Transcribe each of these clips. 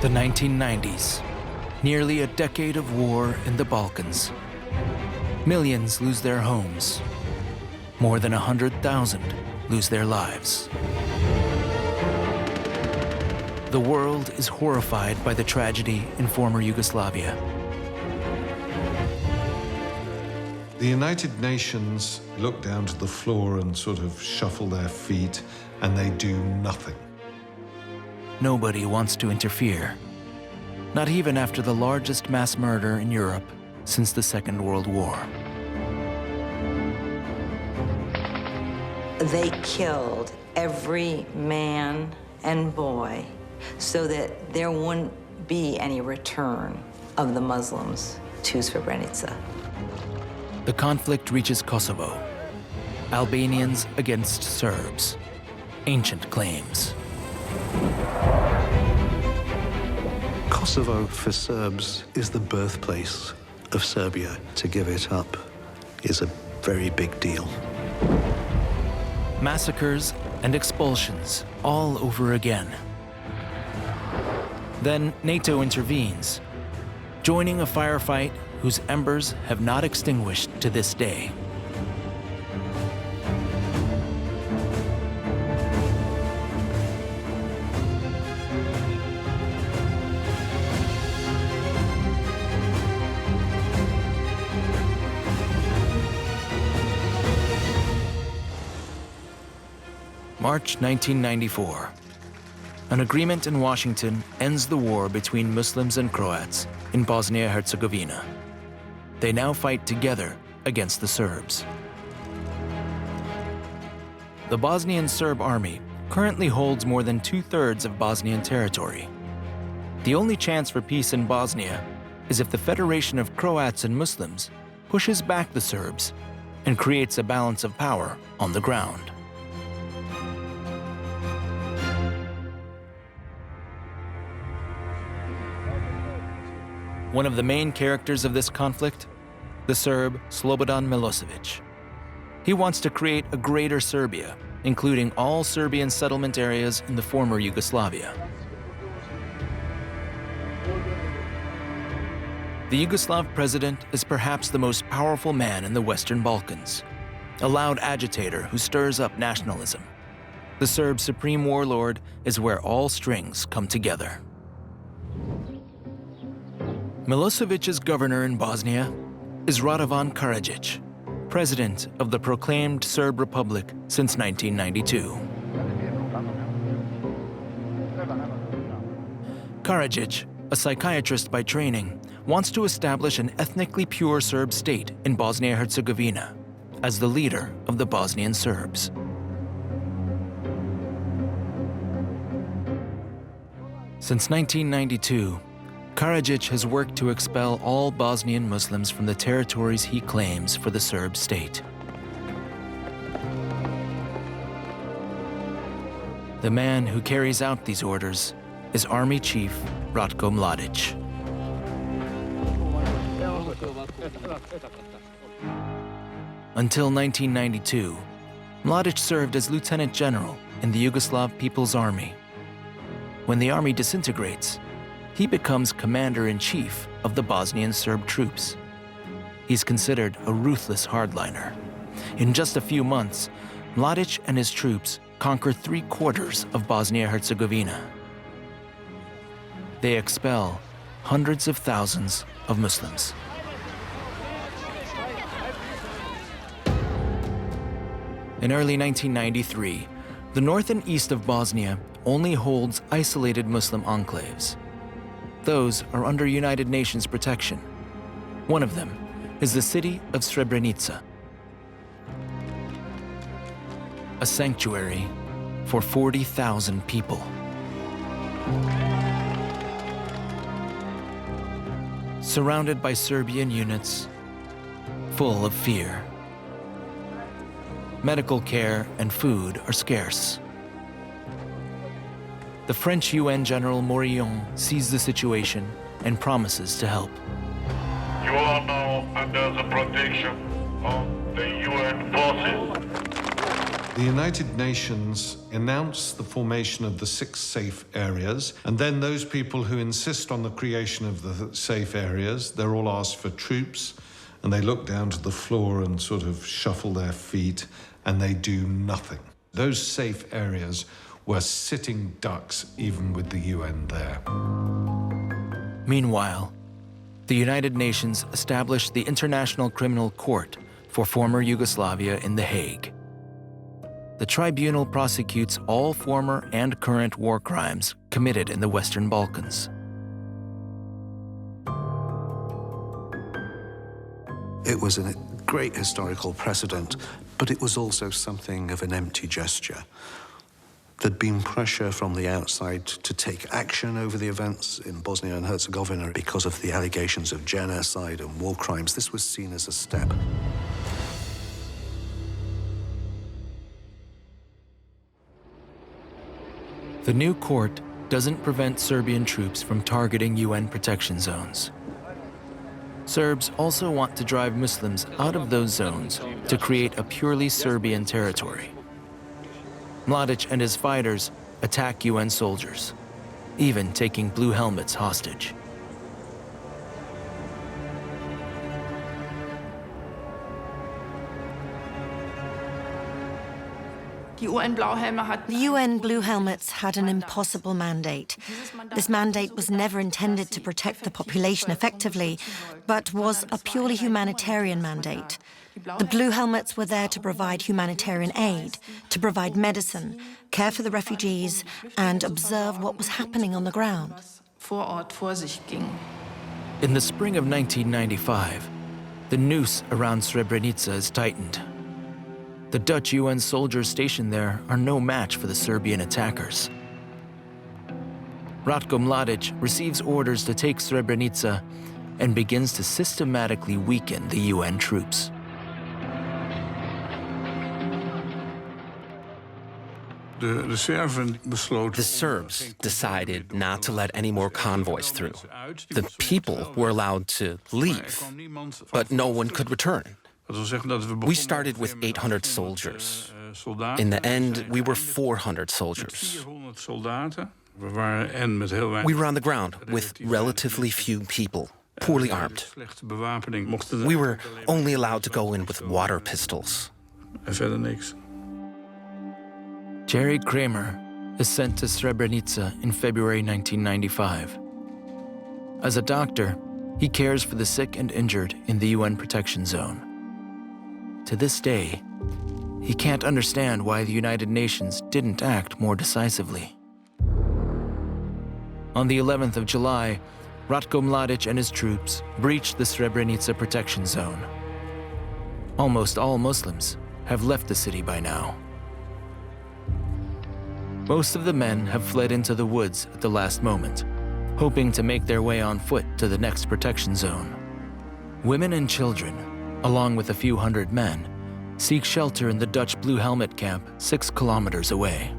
The 1990s, nearly a decade of war in the Balkans. Millions lose their homes. More than 100,000 lose their lives. The world is horrified by the tragedy in former Yugoslavia. The United Nations look down to the floor and sort of shuffle their feet, and they do nothing. Nobody wants to interfere, not even after the largest mass murder in Europe since the Second World War. They killed every man and boy so that there wouldn't be any return of the Muslims to Srebrenica. The conflict reaches Kosovo. Albanians against Serbs. Ancient claims. Kosovo, for Serbs, is the birthplace of Serbia. To give it up is a very big deal. Massacres and expulsions all over again. Then NATO intervenes, joining a firefight whose embers have not extinguished to this day. March 1994. An agreement in Washington ends the war between Muslims and Croats in Bosnia-Herzegovina. They now fight together against the Serbs. The Bosnian Serb army currently holds more than 2/3 of Bosnian territory. The only chance for peace in Bosnia is if the Federation of Croats and Muslims pushes back the Serbs and creates a balance of power on the ground. One of the main characters of this conflict, the Serb Slobodan Milosevic. He wants to create a greater Serbia, including all Serbian settlement areas in the former Yugoslavia. The Yugoslav president is perhaps the most powerful man in the Western Balkans, a loud agitator who stirs up nationalism. The Serb supreme warlord is where all strings come together. Milosevic's governor in Bosnia is Radovan Karadzic, president of the proclaimed Serb Republic since 1992. Karadzic, a psychiatrist by training, wants to establish an ethnically pure Serb state in Bosnia-Herzegovina as the leader of the Bosnian Serbs. Since 1992, Karadzic has worked to expel all Bosnian Muslims from the territories he claims for the Serb state. The man who carries out these orders is Army Chief Ratko Mladic. Until 1992, Mladic served as Lieutenant General in the Yugoslav People's Army. When the army disintegrates, he becomes Commander-in-Chief of the Bosnian Serb troops. He's considered a ruthless hardliner. In just a few months, Mladic and his troops conquer 3/4 of Bosnia-Herzegovina. They expel hundreds of thousands of Muslims. In early 1993, the north and east of Bosnia only holds isolated Muslim enclaves. Those are under United Nations protection. One of them is the city of Srebrenica, a sanctuary for 40,000 people. Surrounded by Serbian units, full of fear. Medical care and food are scarce. The French UN General Morillon sees the situation and promises to help. You are now under the protection of the UN forces. The United Nations announced the formation of the 6 safe areas, and then those people who insist on the creation of the safe areas, they're all asked for troops, and they look down to the floor and sort of shuffle their feet, and they do nothing. Those safe areas were sitting ducks, even with the UN there. Meanwhile, the United Nations established the International Criminal Court for former Yugoslavia in The Hague. The tribunal prosecutes all former and current war crimes committed in the Western Balkans. It was a great historical precedent, but it was also something of an empty gesture. There'd been pressure from the outside to take action over the events in Bosnia and Herzegovina because of the allegations of genocide and war crimes. This was seen as a step. The new court doesn't prevent Serbian troops from targeting UN protection zones. Serbs also want to drive Muslims out of those zones to create a purely Serbian territory. Mladic and his fighters attack UN soldiers, even taking blue helmets hostage. The UN Blue Helmets had an impossible mandate. This mandate was never intended to protect the population effectively, but was a purely humanitarian mandate. The Blue Helmets were there to provide humanitarian aid, to provide medicine, care for the refugees, and observe what was happening on the ground. In the spring of 1995, the noose around Srebrenica is tightened. The Dutch UN soldiers stationed there are no match for the Serbian attackers. Ratko Mladic receives orders to take Srebrenica and begins to systematically weaken the UN troops. The Serbs decided not to let any more convoys through. The people were allowed to leave, but no one could return. We started with 800 soldiers. In the end, we were 400 soldiers. We were on the ground with relatively few people, poorly armed. We were only allowed to go in with water pistols. Jerry Kramer is sent to Srebrenica in February 1995. As a doctor, he cares for the sick and injured in the UN protection zone. To this day, he can't understand why the United Nations didn't act more decisively. On the 11th of July, Ratko Mladic and his troops breached the Srebrenica protection zone. Almost all Muslims have left the city by now. Most of the men have fled into the woods at the last moment, hoping to make their way on foot to the next protection zone. Women and children, along with a few hundred men, seek shelter in the Dutch Blue Helmet camp 6 kilometers away.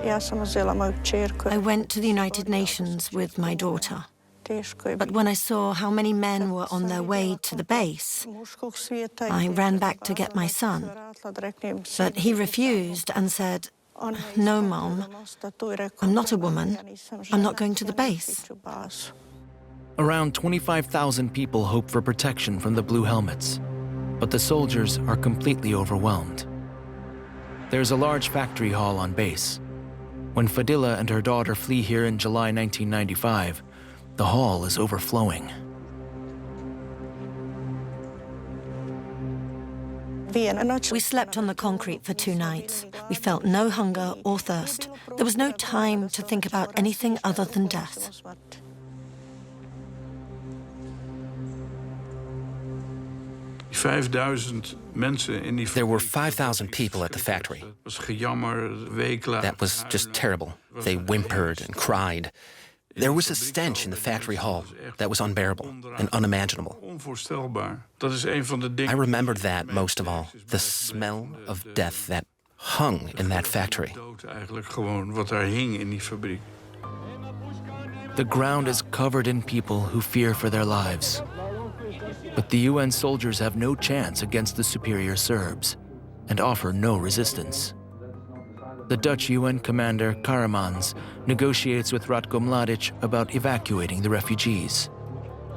I went to the United Nations with my daughter. But when I saw how many men were on their way to the base, I ran back to get my son. But he refused and said, "No, Mom, I'm not a woman. I'm not going to the base." Around 25,000 people hope for protection from the Blue Helmets, but the soldiers are completely overwhelmed. There's a large factory hall on base. When Fadila and her daughter flee here in July 1995, the hall is overflowing. We slept on the concrete for 2 nights. We felt no hunger or thirst. There was no time to think about anything other than death. There were 5,000 people at the factory. That was just terrible. They whimpered and cried. There was a stench in the factory hall that was unbearable and unimaginable. I remembered that most of all, the smell of death that hung in that factory. The ground is covered in people who fear for their lives. But the UN soldiers have no chance against the superior Serbs and offer no resistance. The Dutch UN commander Karamanz negotiates with Ratko Mladic about evacuating the refugees.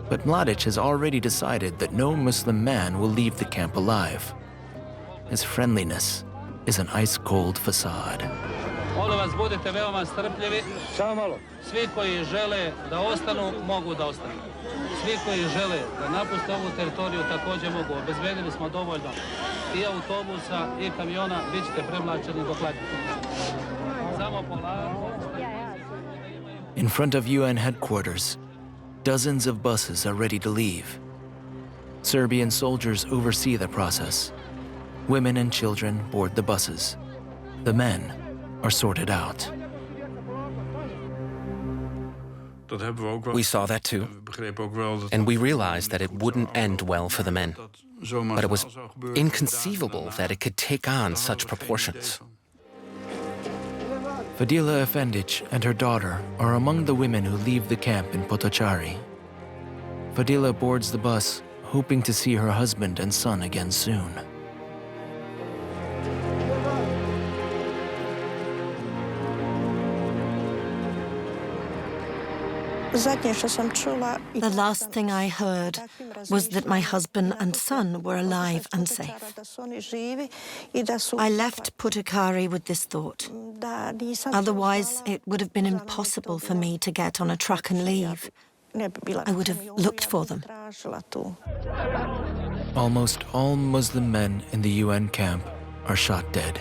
But Mladic has already decided that no Muslim man will leave the camp alive. His friendliness is an ice-cold facade. Molim vas, budite veoma strpljivi. Samo malo. Svi koji žele da ostanu, mogu da ostanu. Svi koji žele da napuste ovu teritoriju također mogu. Obezbedili smo dovoljno i autobusa i kamiona, bit ćete premlačeni dok letite. Samo polako. In front of UN headquarters, dozens of buses are ready to leave. Serbian soldiers oversee the process. Women and children board the buses. The men are sorted out. We saw that too, and we realized that it wouldn't end well for the men. But it was inconceivable that it could take on such proportions. Fadila Efendic and her daughter are among the women who leave the camp in Potocari. Fadila boards the bus, hoping to see her husband and son again soon. The last thing I heard was that my husband and son were alive and safe. I left Potocari with this thought. Otherwise, it would have been impossible for me to get on a truck and leave. I would have looked for them. Almost all Muslim men in the UN camp are shot dead.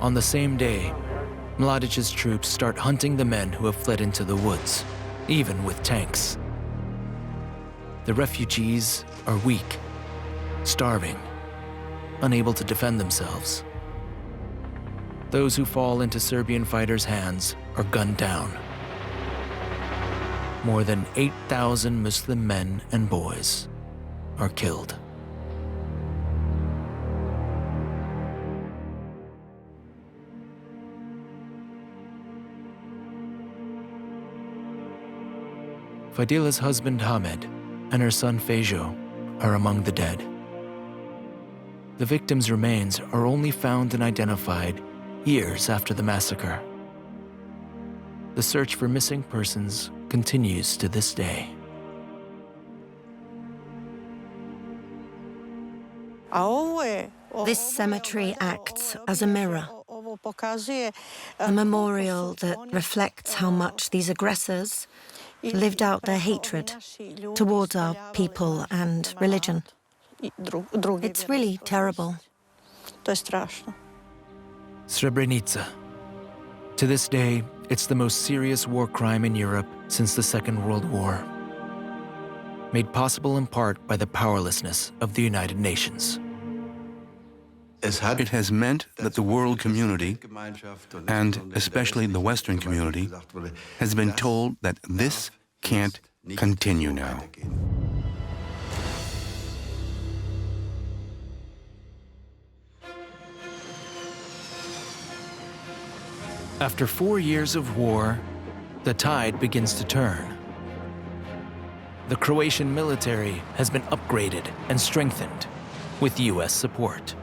On the same day, Mladic's troops start hunting the men who have fled into the woods, even with tanks. The refugees are weak, starving, unable to defend themselves. Those who fall into Serbian fighters' hands are gunned down. More than 8,000 Muslim men and boys are killed. Fadila's husband Hamed and her son Fejo are among the dead. The victims' remains are only found and identified years after the massacre. The search for missing persons continues to this day. This cemetery acts as a mirror, a memorial that reflects how much these aggressors lived out their hatred towards our people and religion. It's really terrible. Srebrenica. To this day, it's the most serious war crime in Europe since the Second World War. Made possible in part by the powerlessness of the United Nations. It has meant that the world community, and especially the Western community, has been told that this can't continue now. After 4 years of war, the tide begins to turn. The Croatian military has been upgraded and strengthened with US support.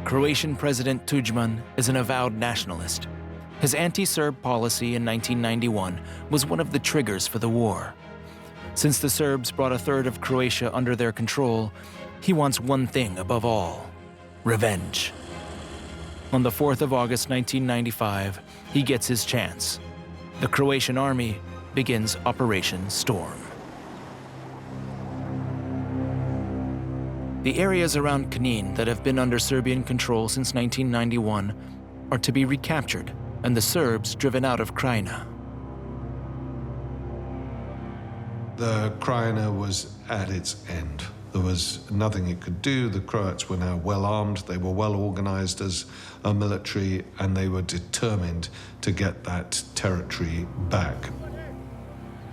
Croatian President Tudjman is an avowed nationalist. His anti-Serb policy in 1991 was one of the triggers for the war. Since the Serbs brought a third of Croatia under their control, he wants one thing above all: revenge. On the 4th of August 1995, he gets his chance. The Croatian army begins Operation Storm. The areas around Knin that have been under Serbian control since 1991 are to be recaptured and the Serbs driven out of Krajina. The Krajina was at its end. There was nothing it could do. The Croats were now well armed, they were well organized as a military, and they were determined to get that territory back.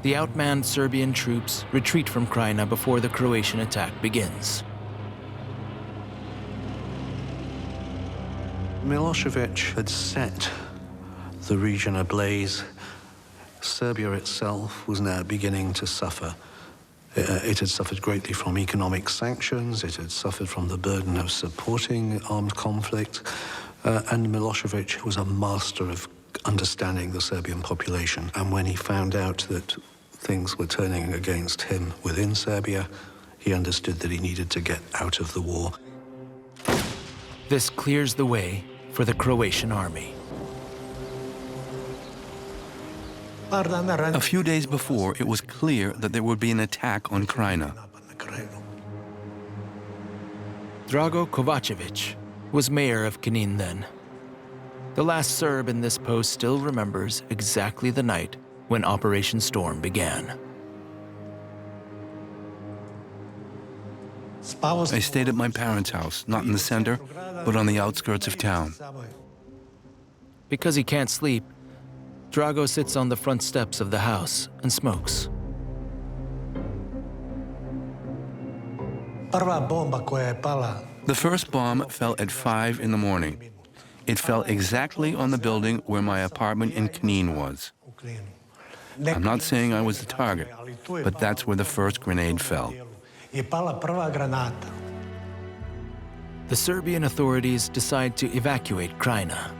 The outmanned Serbian troops retreat from Krajina before the Croatian attack begins. Milosevic had set the region ablaze. Serbia itself was now beginning to suffer. It had suffered greatly from economic sanctions. It had suffered from the burden of supporting armed conflict. And Milosevic was a master of understanding the Serbian population. And when he found out that things were turning against him within Serbia, he understood that he needed to get out of the war. This clears the way for the Croatian army. A few days before, it was clear that there would be an attack on Krajina. Drago Kovacevic was mayor of Knin then. The last Serb in this post still remembers exactly the night when Operation Storm began. I stayed at my parents' house, not in the center, but on the outskirts of town. Because he can't sleep, Drago sits on the front steps of the house and smokes. The first bomb fell at 5 in the morning. It fell exactly on the building where my apartment in Knin was. I'm not saying I was the target, but that's where the first grenade fell. The Serbian authorities decide to evacuate Krajina.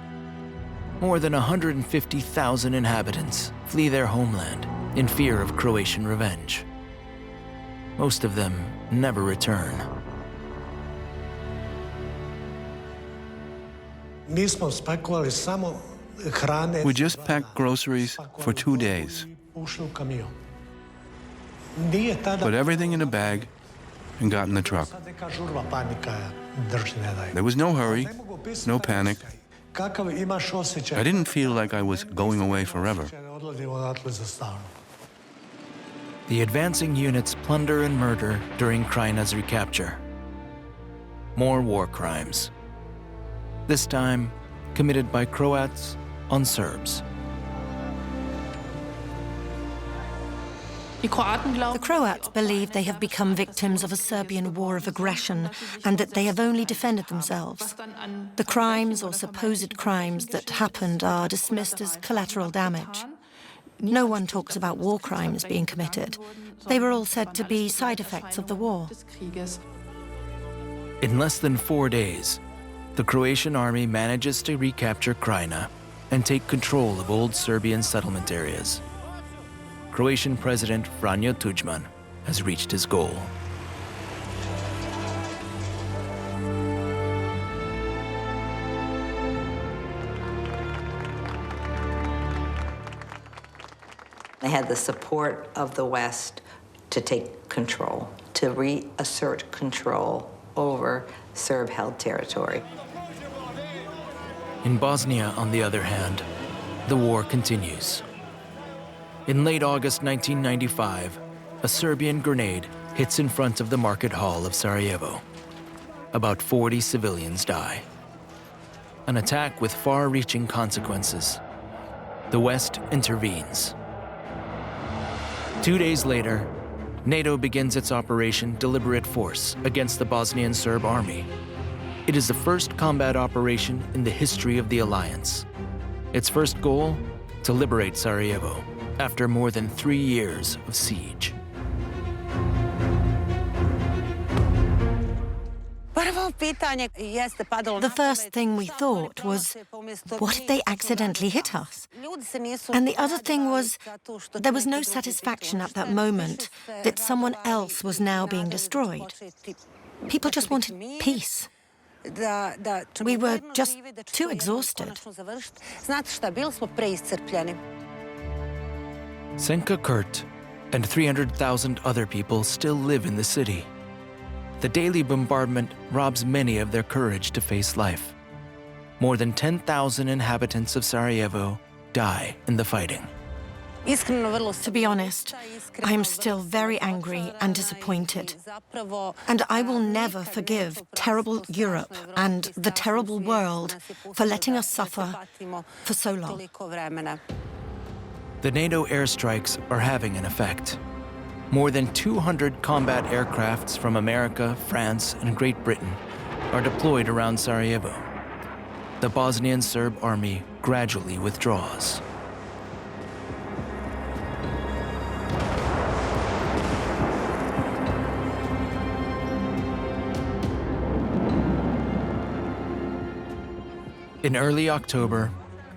More than 150,000 inhabitants flee their homeland in fear of Croatian revenge. Most of them never return. We just packed groceries for 2 days. Put everything in a bag and got in the truck. There was no hurry, no panic. I didn't feel like I was going away forever. The advancing units plunder and murder during Krajina's recapture. More war crimes. This time committed by Croats on Serbs. The Croats believe they have become victims of a Serbian war of aggression and that they have only defended themselves. The crimes or supposed crimes that happened are dismissed as collateral damage. No one talks about war crimes being committed. They were all said to be side effects of the war. In less than 4 days, the Croatian army manages to recapture Krajina and take control of old Serbian settlement areas. Croatian President Franjo Tuđman has reached his goal. They had the support of the West to take control, to reassert control over Serb-held territory. In Bosnia, on the other hand, the war continues. In late August 1995, a Serbian grenade hits in front of the market hall of Sarajevo. About 40 civilians die. An attack with far-reaching consequences. The West intervenes. 2 days later, NATO begins its Operation Deliberate Force against the Bosnian Serb army. It is the first combat operation in the history of the alliance. Its first goal, to liberate Sarajevo after more than 3 years of siege. The first thing we thought was, what if they accidentally hit us? And the other thing was, there was no satisfaction at that moment that someone else was now being destroyed. People just wanted peace. We were just too exhausted. Senka Kurt and 300,000 other people still live in the city. The daily bombardment robs many of their courage to face life. More than 10,000 inhabitants of Sarajevo die in the fighting. To be honest, I am still very angry and disappointed. And I will never forgive terrible Europe and the terrible world for letting us suffer for so long. The NATO airstrikes are having an effect. More than 200 combat aircrafts from America, France, and Great Britain are deployed around Sarajevo. the Bosnian Serb army gradually withdraws. In early October,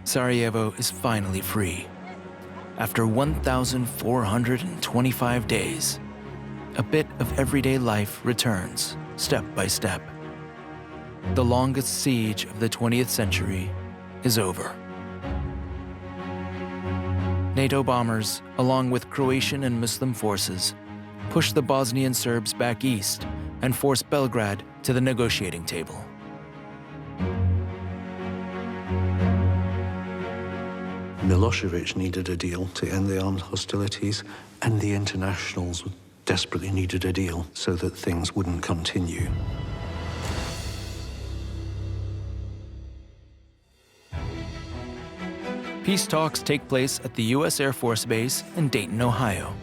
Sarajevo is finally free. After 1,425 days, a bit of everyday life returns, step by step. The longest siege of the 20th century is over. NATO bombers, along with Croatian and Muslim forces, push the Bosnian Serbs back east and force Belgrade to the negotiating table. Milosevic needed a deal to end the armed hostilities, and the internationals desperately needed a deal so that things wouldn't continue. Peace talks take place at the U.S. Air Force Base in Dayton, Ohio.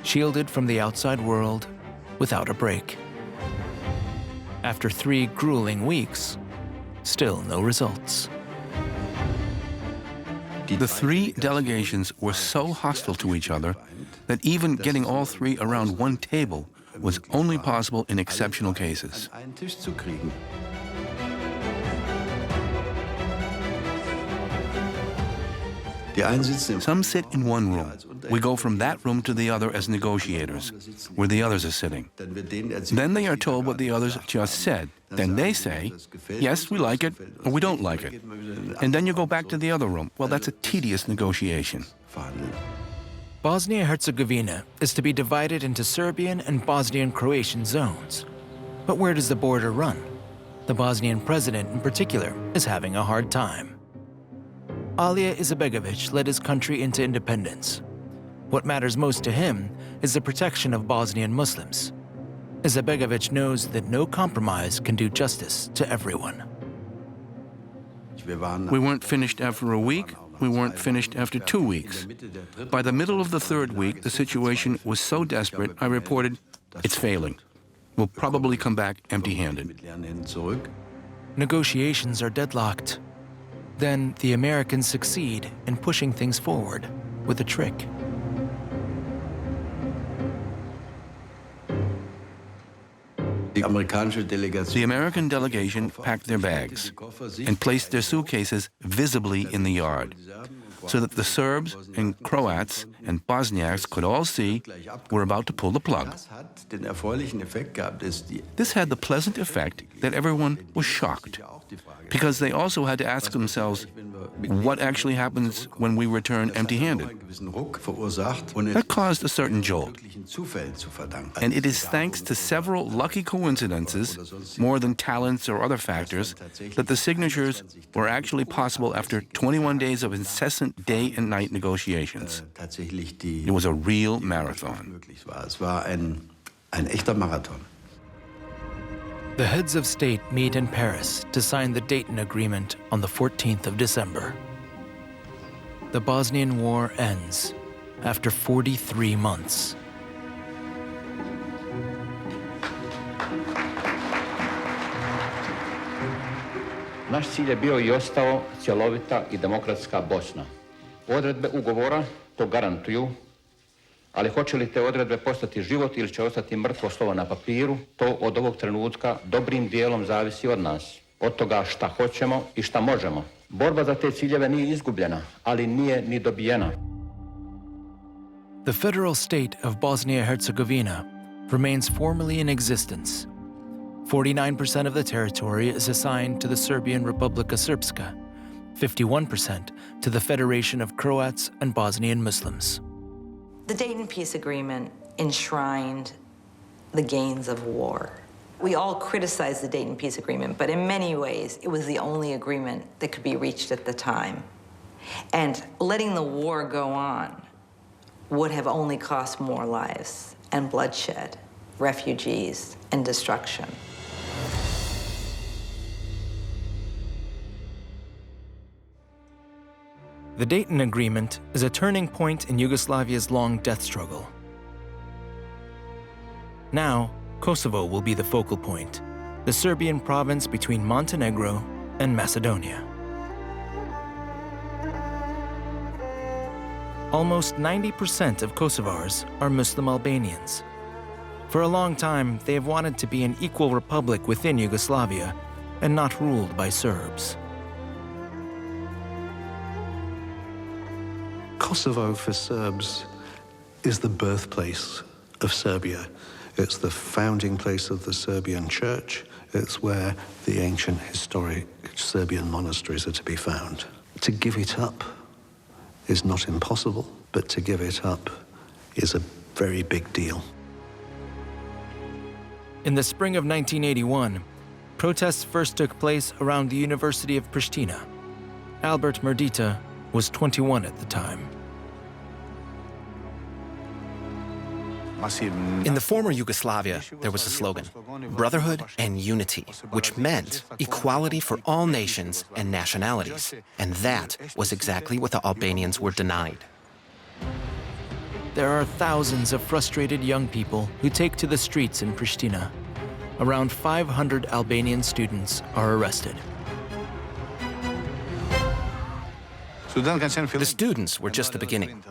Shielded from the outside world, without a break. After 3 grueling weeks, still no results. The 3 delegations were so hostile to each other that even getting all 3 around one table was only possible in exceptional cases. Some sit in one room. We go from that room to the other as negotiators, where the others are sitting. Then they are told what the others just said. Then they say, yes, we like it, or we don't like it. And then you go back to the other room. Well, that's a tedious negotiation. Bosnia-Herzegovina is to be divided into Serbian and Bosnian-Croatian zones. But where does the border run? The Bosnian president, in particular, is having a hard time. Alija Izetbegović led his country into independence. What matters most to him is the protection of Bosnian Muslims. Izetbegović knows that no compromise can do justice to everyone. We weren't finished after a week. We weren't finished after 2 weeks. By the middle of the 3rd week, the situation was so desperate, I reported, it's failing. We'll probably come back empty-handed. Negotiations are deadlocked. Then the Americans succeed in pushing things forward with a trick. The American delegation packed their bags and placed their suitcases visibly in the yard, so that the Serbs and Croats and Bosniaks could all see we're about to pull the plug. This had the pleasant effect that everyone was shocked, because they also had to ask themselves, what actually happens when we return empty-handed? That caused a certain jolt. And it is thanks to several lucky coincidences, more than talents or other factors, that the signatures were actually possible after 21 days of incessant day and night negotiations. It was a real marathon. The heads of state meet in Paris to sign the Dayton Agreement on the 14th of December. The Bosnian War ends after 43 months. Naš cilj je bio I ostao cjelovita I demokratska Bosna. Odredbe ugovora to garantuju, ali hoće li te odredbe postati život ili će ostati mrtvo slovo na papiru, to od ovog trenutka dobrim dijelom zavisi od nas, od toga šta hoćemo I šta možemo. Borba za te ciljeve nije izgubljena, ali nije ni dobijena. The federal state of Bosnia-Herzegovina remains formally in existence. 49% of the territory is assigned to the Serbian Republika Srpska, 51% to the Federation of Croats and Bosnian Muslims. The Dayton Peace Agreement enshrined the gains of war. We all criticize the Dayton Peace Agreement, but in many ways, it was the only agreement that could be reached at the time. And letting the war go on would have only cost more lives and bloodshed, refugees, and destruction. The Dayton Agreement is a turning point in Yugoslavia's long death struggle. Now, Kosovo will be the focal point, the Serbian province between Montenegro and Macedonia. Almost 90% of Kosovars are Muslim Albanians. For a long time, they have wanted to be an equal republic within Yugoslavia and not ruled by Serbs. Kosovo for Serbs is the birthplace of Serbia. It's the founding place of the Serbian church. It's where the ancient historic Serbian monasteries are to be found. To give it up is not impossible, but to give it up is a very big deal. In the spring of 1981, protests first took place around the University of Pristina. Albert Merdita was 21 at the time. In the former Yugoslavia, there was a slogan, brotherhood and unity, which meant equality for all nations and nationalities. And that was exactly what the Albanians were denied. There are thousands of frustrated young people who take to the streets in Pristina. Around 500 Albanian students are arrested. The students were just the beginning.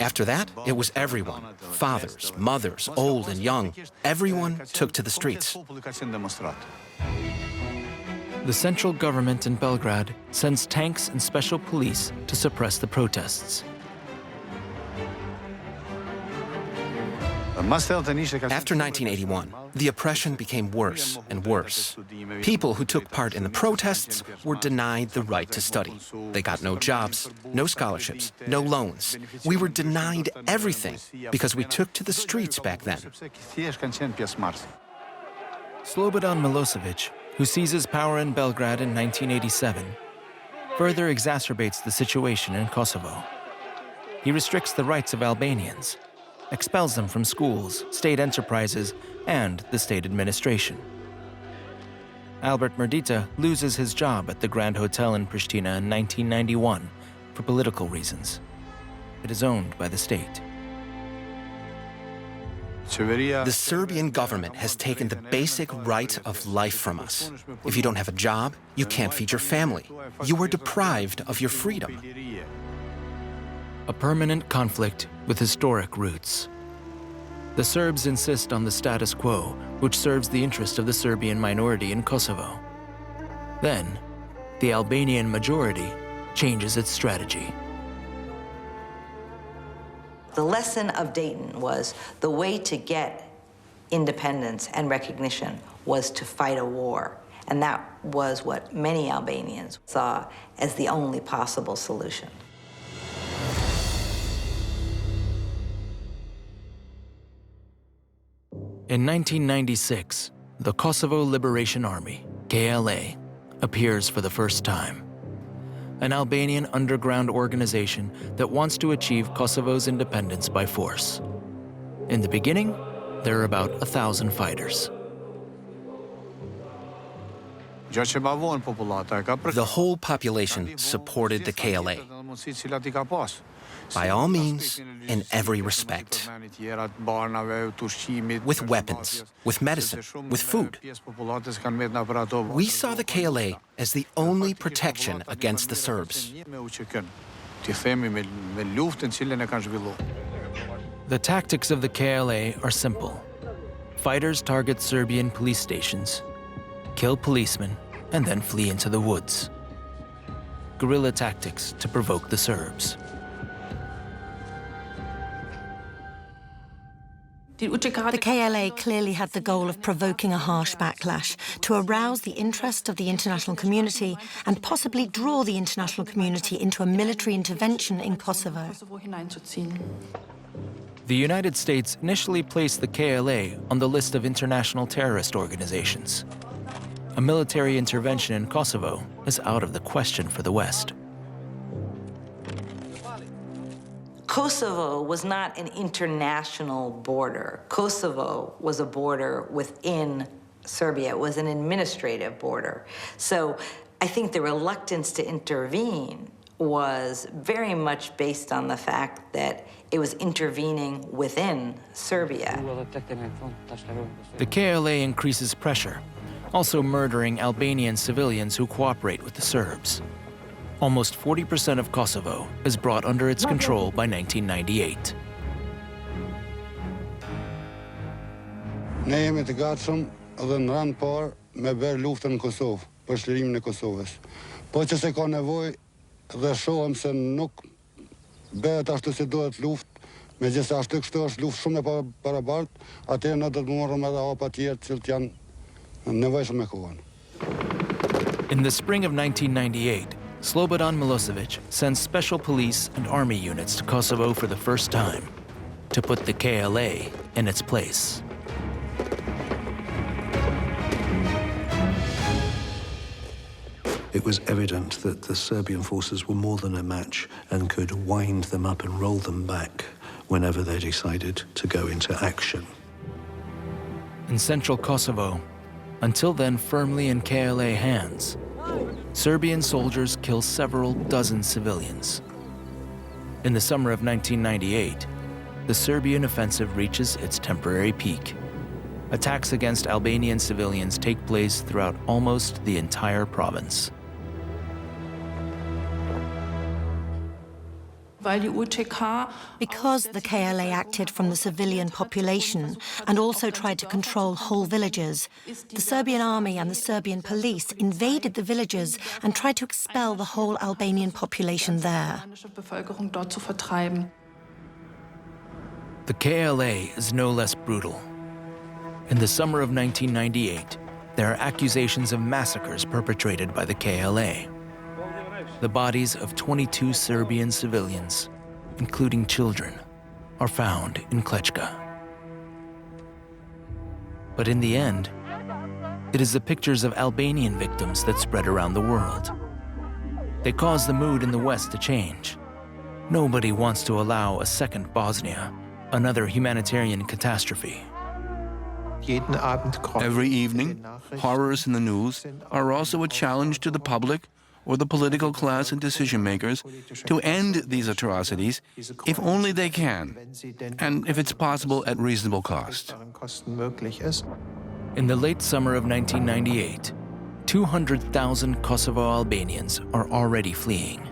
After that, it was everyone, fathers, mothers, old and young. Everyone took to the streets. The central government in Belgrade sends tanks and special police to suppress the protests. After 1981, the oppression became worse and worse. People who took part in the protests were denied the right to study. They got no jobs, no scholarships, no loans. We were denied everything because we took to the streets back then. Slobodan Milosevic, who seizes power in Belgrade in 1987, further exacerbates the situation in Kosovo. He restricts the rights of Albanians, expels them from schools, state enterprises, and the state administration. Albert Merdita loses his job at the Grand Hotel in Pristina in 1991 for political reasons. It is owned by the state. The Serbian government has taken the basic right of life from us. If you don't have a job, you can't feed your family. You are deprived of your freedom. A permanent conflict with historic roots. The Serbs insist on the status quo, which serves the interest of the Serbian minority in Kosovo. Then, the Albanian majority changes its strategy. The lesson of Dayton was the way to get independence and recognition was to fight a war. And that was what many Albanians saw as the only possible solution. In 1996, the Kosovo Liberation Army, KLA, appears for the first time. An Albanian underground organization that wants to achieve Kosovo's independence by force. In the beginning, there are about 1,000 fighters. The whole population supported the KLA. By all means, in every respect. With weapons, with medicine, with food. We saw the KLA as the only protection against the Serbs. The tactics of the KLA are simple. Fighters target Serbian police stations, kill policemen, and then flee into the woods. Guerrilla tactics to provoke the Serbs. The KLA clearly had the goal of provoking a harsh backlash to arouse the interest of the international community and possibly draw the international community into a military intervention in Kosovo. The United States initially placed the KLA on the list of international terrorist organizations. A military intervention in Kosovo is out of the question for the West. Kosovo was not an international border. Kosovo was a border within Serbia. It was an administrative border. So I think the reluctance to intervene was very much based on the fact that it was intervening within Serbia. The KLA increases pressure, also murdering Albanian civilians who cooperate with the Serbs. Almost 40% of Kosovo is brought under its control by 1998. Ne jemi të gatshëm dhe në rand parë me bërë luftën në Kosovë, për çlirimin e Kosovës. Po që se ka nevojë dhe shohëm se nuk bëhet ashtu si duhet luftë, megjithëse ashtu kështu është luftë shumë e barabartë, atëherë ne do të morrim edhe hapa të tjerë që janë nevojshëm me kohën. In the spring of 1998, Slobodan Milosevic sends special police and army units to Kosovo for the first time to put the KLA in its place. It was evident that the Serbian forces were more than a match and could wind them up and roll them back whenever they decided to go into action. In central Kosovo, until then firmly in KLA hands, Serbian soldiers kill several dozen civilians. In the summer of 1998, the Serbian offensive reaches its temporary peak. Attacks against Albanian civilians take place throughout almost the entire province. Because the KLA acted from the civilian population and also tried to control whole villages, the Serbian army and the Serbian police invaded the villages and tried to expel the whole Albanian population there. The KLA is no less brutal. In the summer of 1998, there are accusations of massacres perpetrated by the KLA. The bodies of 22 Serbian civilians, including children, are found in Klečka. But in the end, it is the pictures of Albanian victims that spread around the world. They cause the mood in the West to change. Nobody wants to allow a second Bosnia, another humanitarian catastrophe. Every evening, horrors in the news are also a challenge to the public or the political class and decision-makers to end these atrocities if only they can, and if it's possible at reasonable cost. In the late summer of 1998, 200,000 Kosovo Albanians are already fleeing.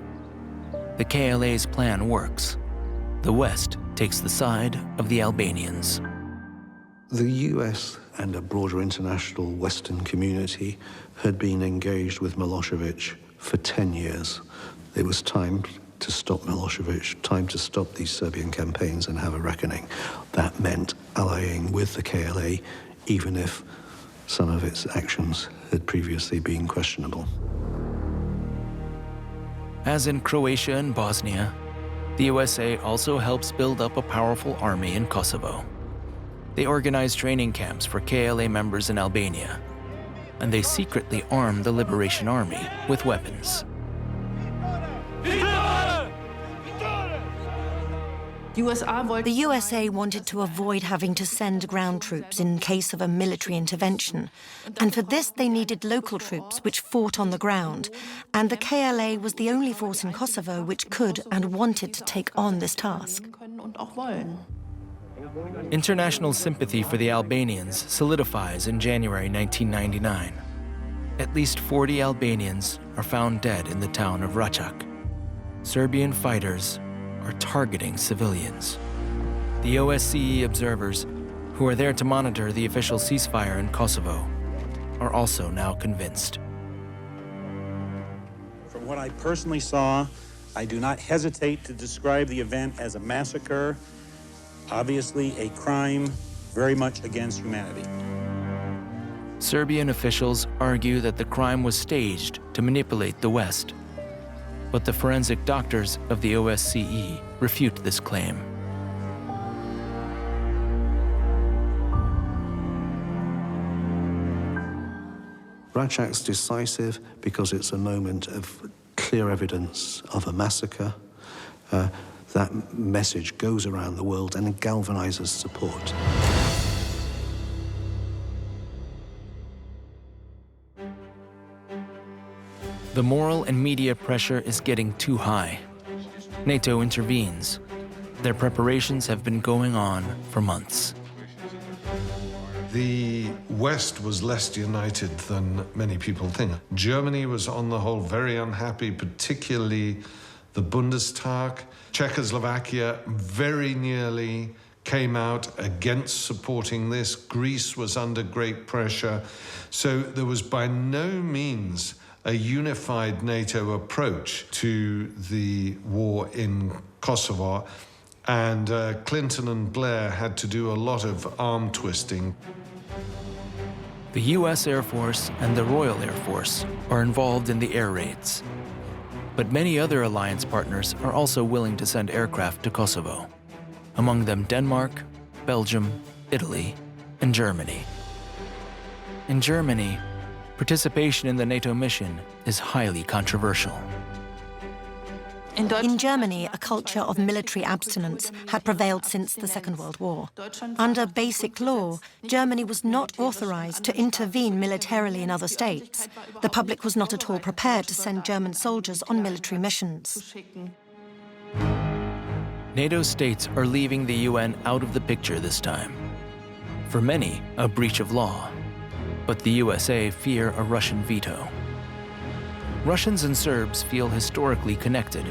The KLA's plan works. The West takes the side of the Albanians. The US and a broader international Western community had been engaged with Milosevic for 10 years. It was time to stop Milosevic, time to stop these Serbian campaigns and have a reckoning. That meant allying with the KLA, even if some of its actions had previously been questionable. As in Croatia and Bosnia, the USA also helps build up a powerful army in Kosovo. They organize training camps for KLA members in Albania, and they secretly arm the Liberation Army with weapons. The USA wanted to avoid having to send ground troops in case of a military intervention, and for this they needed local troops which fought on the ground, and the KLA was the only force in Kosovo which could and wanted to take on this task. International sympathy for the Albanians solidifies in January 1999. At least 40 Albanians are found dead in the town of Racak. Serbian fighters are targeting civilians. The OSCE observers, who are there to monitor the official ceasefire in Kosovo, are also now convinced. From what I personally saw, I do not hesitate to describe the event as a massacre, obviously a crime very much against humanity. Serbian officials argue that the crime was staged to manipulate the West, but the forensic doctors of the OSCE refute this claim. Racak's decisive because it's a moment of clear evidence of a massacre. That message goes around the world and galvanizes support. The moral and media pressure is getting too high. NATO intervenes. Their preparations have been going on for months. The West was less united than many people think. Germany was on the whole very unhappy, particularly the Bundestag. Czechoslovakia very nearly came out against supporting this. Greece was under great pressure. So there was by no means a unified NATO approach to the war in Kosovo. And Clinton and Blair had to do a lot of arm twisting. The U.S. Air Force and the Royal Air Force are involved in the air raids. But many other alliance partners are also willing to send aircraft to Kosovo, among them Denmark, Belgium, Italy, and Germany. In Germany, participation in the NATO mission is highly controversial. In Germany, a culture of military abstinence had prevailed since the Second World War. Under basic law, Germany was not authorized to intervene militarily in other states. The public was not at all prepared to send German soldiers on military missions. NATO states are leaving the UN out of the picture this time. For many, a breach of law. But the USA fear a Russian veto. Russians and Serbs feel historically connected.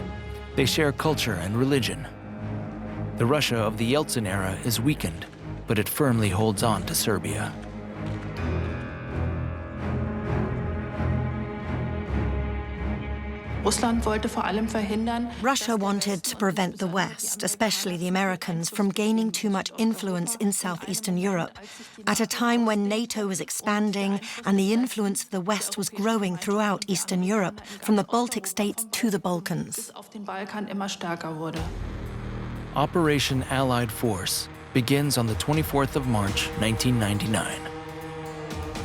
They share culture and religion. The Russia of the Yeltsin era is weakened, but it firmly holds on to Serbia. Russia wanted to prevent the West, especially the Americans, from gaining too much influence in southeastern Europe, at a time when NATO was expanding and the influence of the West was growing throughout Eastern Europe, from the Baltic states to the Balkans. Operation Allied Force begins on the 24th of March, 1999.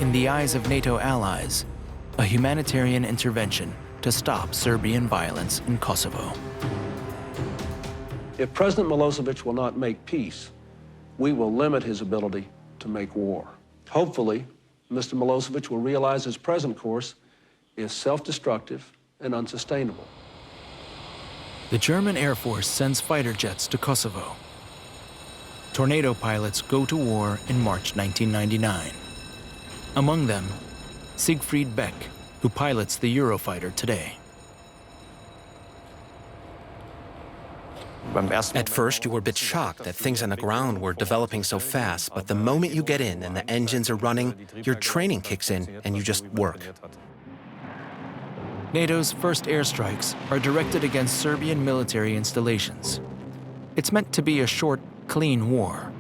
In the eyes of NATO allies, a humanitarian intervention to stop Serbian violence in Kosovo. If President Milosevic will not make peace, we will limit his ability to make war. Hopefully, Mr. Milosevic will realize his present course is self-destructive and unsustainable. The German Air Force sends fighter jets to Kosovo. Tornado pilots go to war in March 1999. Among them, Siegfried Beck, who pilots the Eurofighter today. At first, you were a bit shocked that things on the ground were developing so fast, but the moment you get in and the engines are running, your training kicks in and you just work. NATO's first airstrikes are directed against Serbian military installations. It's meant to be a short, clean war.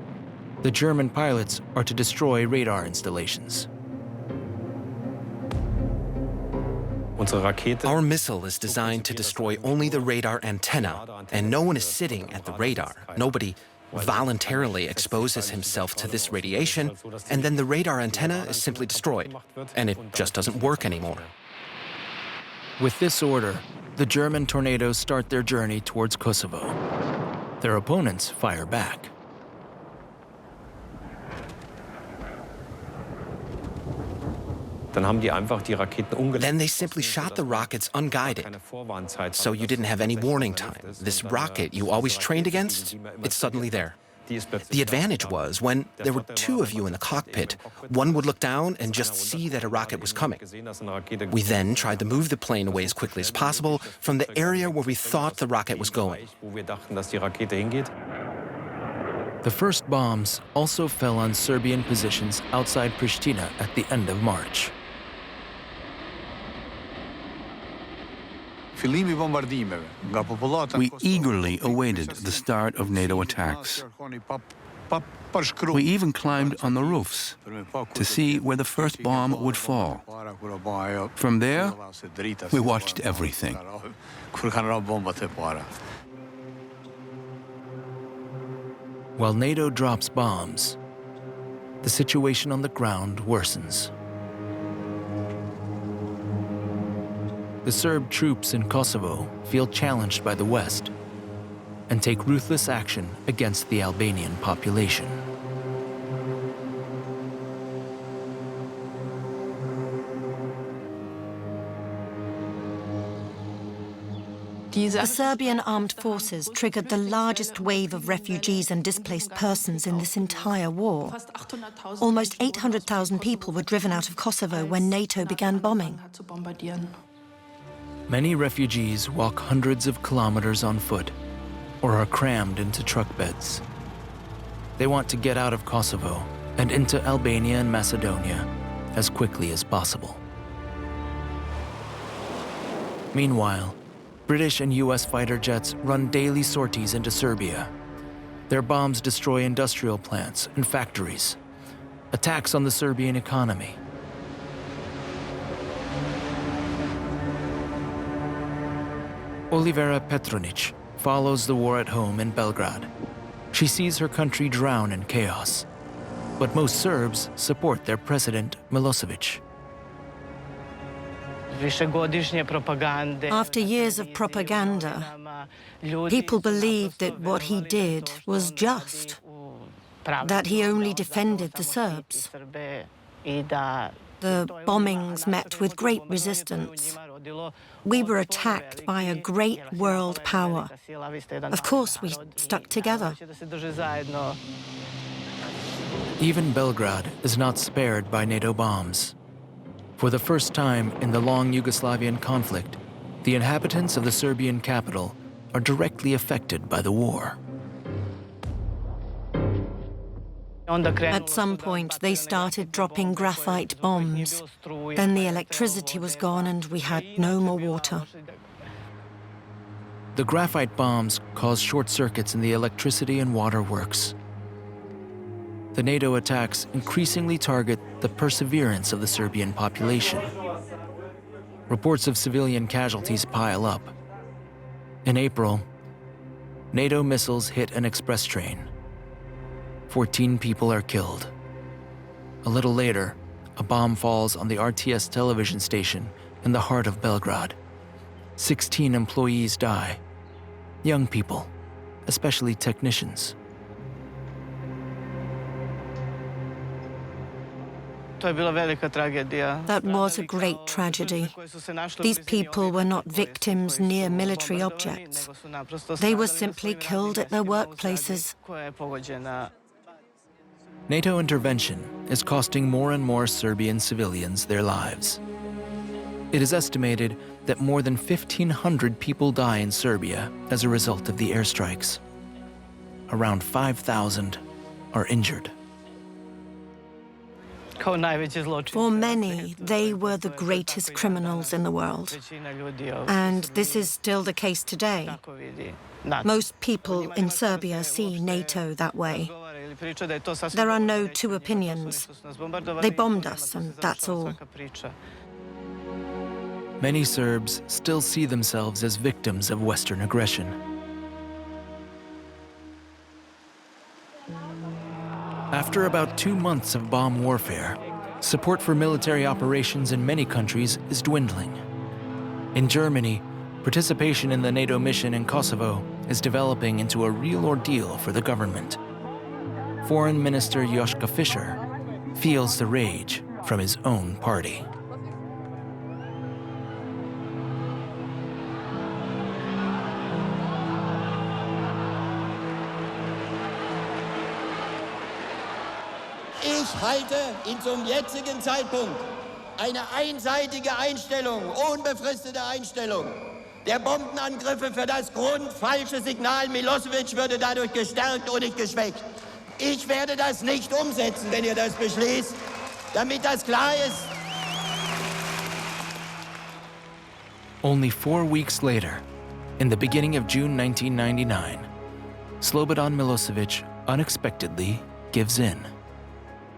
The German pilots are to destroy radar installations. Our missile is designed to destroy only the radar antenna, and no one is sitting at the radar. Nobody voluntarily exposes himself to this radiation, and then the radar antenna is simply destroyed, and it just doesn't work anymore. With this order, the German tornadoes start their journey towards Kosovo. Their opponents fire back. Then they simply shot the rockets unguided, so you didn't have any warning time. This rocket you always trained against, it's suddenly there. The advantage was when there were two of you in the cockpit, one would look down and just see that a rocket was coming. We then tried to move the plane away as quickly as possible from the area where we thought the rocket was going. The first bombs also fell on Serbian positions outside Pristina at the end of March. We eagerly awaited the start of NATO attacks. We even climbed on the roofs to see where the first bomb would fall. From there, we watched everything. While NATO drops bombs, the situation on the ground worsens. The Serb troops in Kosovo feel challenged by the West and take ruthless action against the Albanian population. The Serbian armed forces triggered the largest wave of refugees and displaced persons in this entire war. Almost 800,000 people were driven out of Kosovo when NATO began bombing. Many refugees walk hundreds of kilometers on foot or are crammed into truck beds. They want to get out of Kosovo and into Albania and Macedonia as quickly as possible. Meanwhile, British and US fighter jets run daily sorties into Serbia. Their bombs destroy industrial plants and factories, attacks on the Serbian economy. Olivera Petronic follows the war at home in Belgrade. She sees her country drown in chaos. But most Serbs support their president, Milosevic. After years of propaganda, people believed that what he did was just, that he only defended the Serbs. The bombings met with great resistance. We were attacked by a great world power. Of course, we stuck together. Even Belgrade is not spared by NATO bombs. For the first time in the long Yugoslavian conflict, the inhabitants of the Serbian capital are directly affected by the war. At some point, they started dropping graphite bombs. Then the electricity was gone and we had no more water. The graphite bombs cause short circuits in the electricity and water works. The NATO attacks increasingly target the perseverance of the Serbian population. Reports of civilian casualties pile up. In April, NATO missiles hit an express train. 14 people are killed. A little later, a bomb falls on the RTS television station in the heart of Belgrade. 16 employees die. Young people, especially technicians. That was a great tragedy. These people were not victims near military objects. They were simply killed at their workplaces. NATO intervention is costing more and more Serbian civilians their lives. It is estimated that more than 1,500 people die in Serbia as a result of the airstrikes. Around 5,000 are injured. For many, they were the greatest criminals in the world. And this is still the case today. Most people in Serbia see NATO that way. There are no two opinions. They bombed us, and that's all. Many Serbs still see themselves as victims of Western aggression. After about 2 months of bomb warfare, support for military operations in many countries is dwindling. In Germany, participation in the NATO mission in Kosovo is developing into a real ordeal for the government. Foreign Minister Joschka Fischer feels the rage from his own party. Ich halte zum jetzigen Zeitpunkt eine einseitige Einstellung, unbefristete Einstellung der Bombenangriffe für das grundfalsche Signal. Milosevic würde dadurch gestärkt und nicht geschwächt. Ich werde das nicht umsetzen, wenn ihr das beschließt, damit das klar ist. Only 4 weeks later, in the beginning of June 1999, Slobodan Milosevic unexpectedly gives in.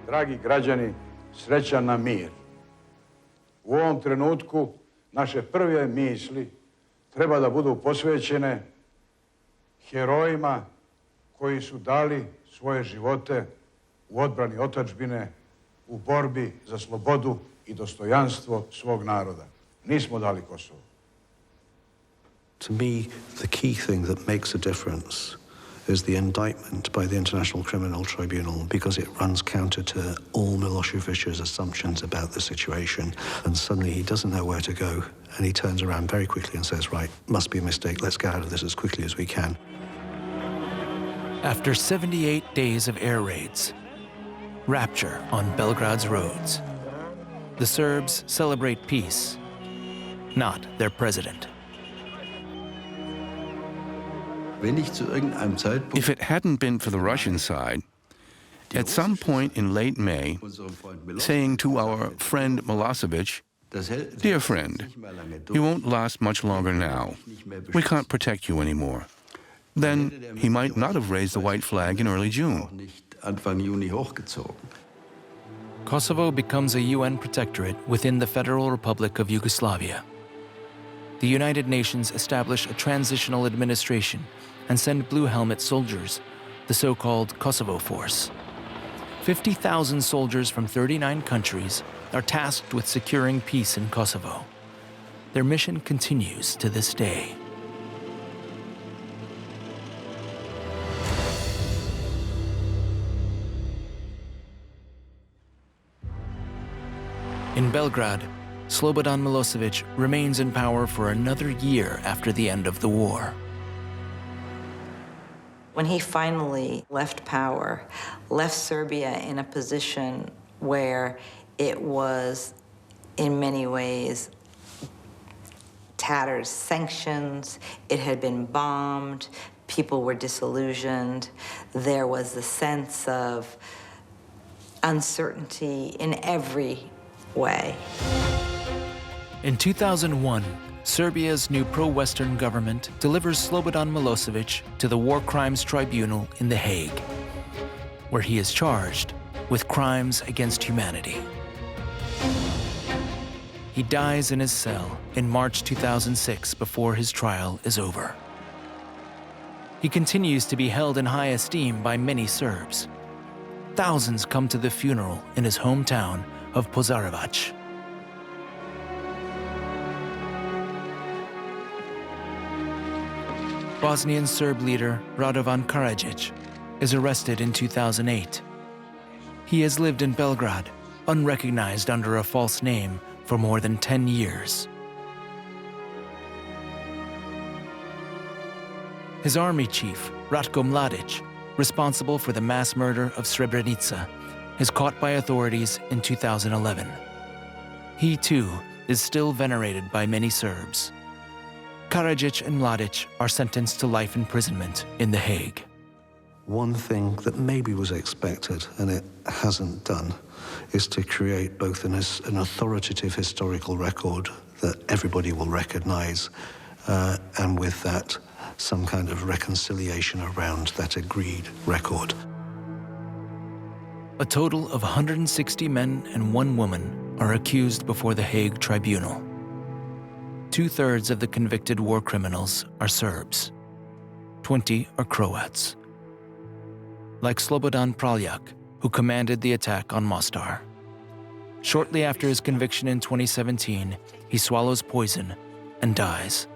Dragi građani, srećan nam mir. U ovom trenutku naše prve misli treba da budu posvećene herojima koji su dali svoje živote u odbrani otadžbine, u borbi za slobodu i dostojanstvo svog naroda. Nismo dali Kosovo. To me, the key thing that makes a difference is the indictment by the International Criminal Tribunal, because it runs counter to all Milosevic's assumptions about the situation. And suddenly he doesn't know where to go, and he turns around very quickly and says, right, must be a mistake, let's get out of this as quickly as we can. After 78 days of air raids, rapture on Belgrade's roads, the Serbs celebrate peace, not their president. If it hadn't been for the Russian side, at some point in late May, saying to our friend Milosevic, "Dear friend, you won't last much longer now. We can't protect you anymore," then he might not have raised the white flag in early June. Kosovo becomes a UN protectorate within the Federal Republic of Yugoslavia. The United Nations establish a transitional administration and send Blue Helmet soldiers, the so-called Kosovo Force. 50,000 soldiers from 39 countries are tasked with securing peace in Kosovo. Their mission continues to this day. In Belgrade, Slobodan Milosevic remains in power for another year after the end of the war. When he finally left power, left Serbia in a position where it was, in many ways, tattered. Sanctions, it had been bombed, people were disillusioned, there was a sense of uncertainty in every way. In 2001, Serbia's new pro-Western government delivers Slobodan Milosevic to the War Crimes Tribunal in The Hague, where he is charged with crimes against humanity. He dies in his cell in March 2006 before his trial is over. He continues to be held in high esteem by many Serbs. Thousands come to the funeral in his hometown of Požarevac. Bosnian Serb leader Radovan Karadzic is arrested in 2008. He has lived in Belgrade, unrecognized under a false name, for more than 10 years. His army chief, Ratko Mladic, responsible for the mass murder of Srebrenica, is caught by authorities in 2011. He, too, is still venerated by many Serbs. Karadzic and Mladic are sentenced to life imprisonment in The Hague. One thing that maybe was expected, and it hasn't done, is to create both an authoritative historical record that everybody will recognize, and with that, some kind of reconciliation around that agreed record. A total of 160 men and 1 woman are accused before the Hague Tribunal. 2/3 of the convicted war criminals are Serbs. 20 are Croats. Like Slobodan Praljak, who commanded the attack on Mostar. Shortly after his conviction in 2017, he swallows poison and dies.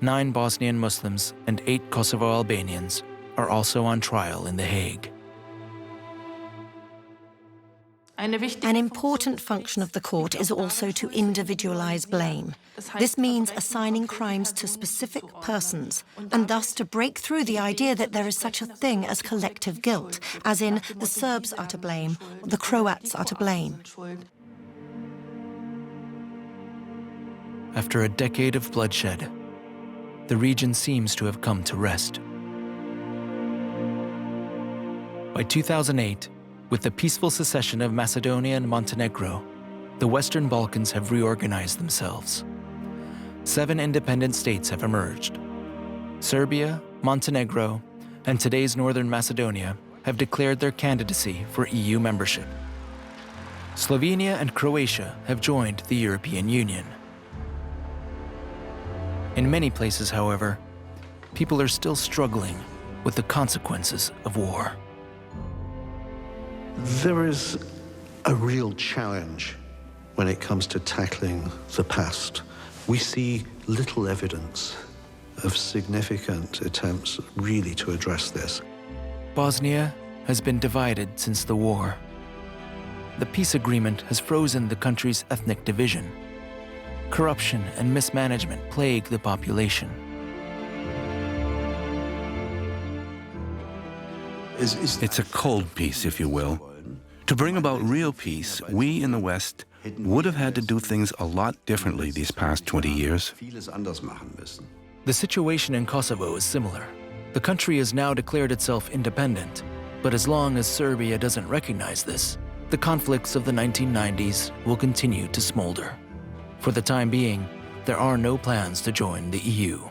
9 Bosnian Muslims and 8 Kosovo Albanians are also on trial in The Hague. An important function of the court is also to individualize blame. This means assigning crimes to specific persons, and thus to break through the idea that there is such a thing as collective guilt, as in the Serbs are to blame, the Croats are to blame. After a decade of bloodshed, the region seems to have come to rest. By 2008, with the peaceful secession of Macedonia and Montenegro, the Western Balkans have reorganized themselves. 7 independent states have emerged. Serbia, Montenegro, and today's Northern Macedonia have declared their candidacy for EU membership. Slovenia and Croatia have joined the European Union. In many places, however, people are still struggling with the consequences of war. There is a real challenge when it comes to tackling the past. We see little evidence of significant attempts really to address this. Bosnia has been divided since the war. The peace agreement has frozen the country's ethnic division. Corruption and mismanagement plague the population. It's a cold peace, if you will. To bring about real peace, we in the West would have had to do things a lot differently these past 20 years. The situation in Kosovo is similar. The country has now declared itself independent, but as long as Serbia doesn't recognize this, the conflicts of the 1990s will continue to smolder. For the time being, there are no plans to join the EU.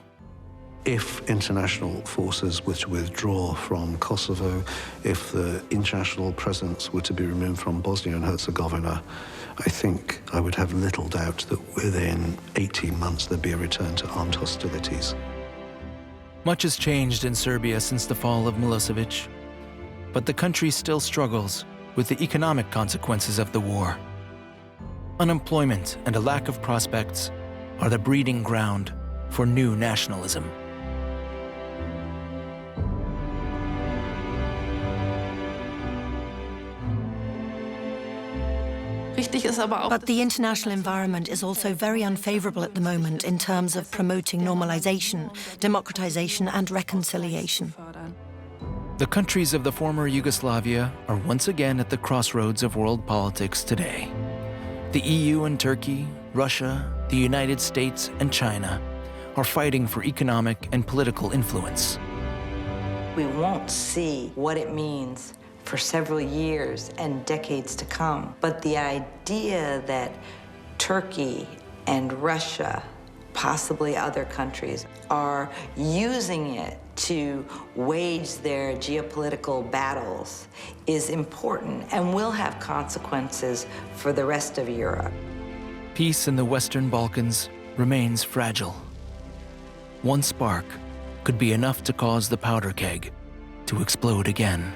If international forces were to withdraw from Kosovo, if the international presence were to be removed from Bosnia and Herzegovina, I think I would have little doubt that within 18 months there'd be a return to armed hostilities. Much has changed in Serbia since the fall of Milosevic, but the country still struggles with the economic consequences of the war. Unemployment and a lack of prospects are the breeding ground for new nationalism. But the international environment is also very unfavorable at the moment in terms of promoting normalization, democratization, and reconciliation. The countries of the former Yugoslavia are once again at the crossroads of world politics today. The EU and Turkey, Russia, the United States, and China are fighting for economic and political influence. We won't see what it means for several years and decades to come. But the idea that Turkey and Russia, possibly other countries, are using it to wage their geopolitical battles is important and will have consequences for the rest of Europe. Peace in the Western Balkans remains fragile. One spark could be enough to cause the powder keg to explode again.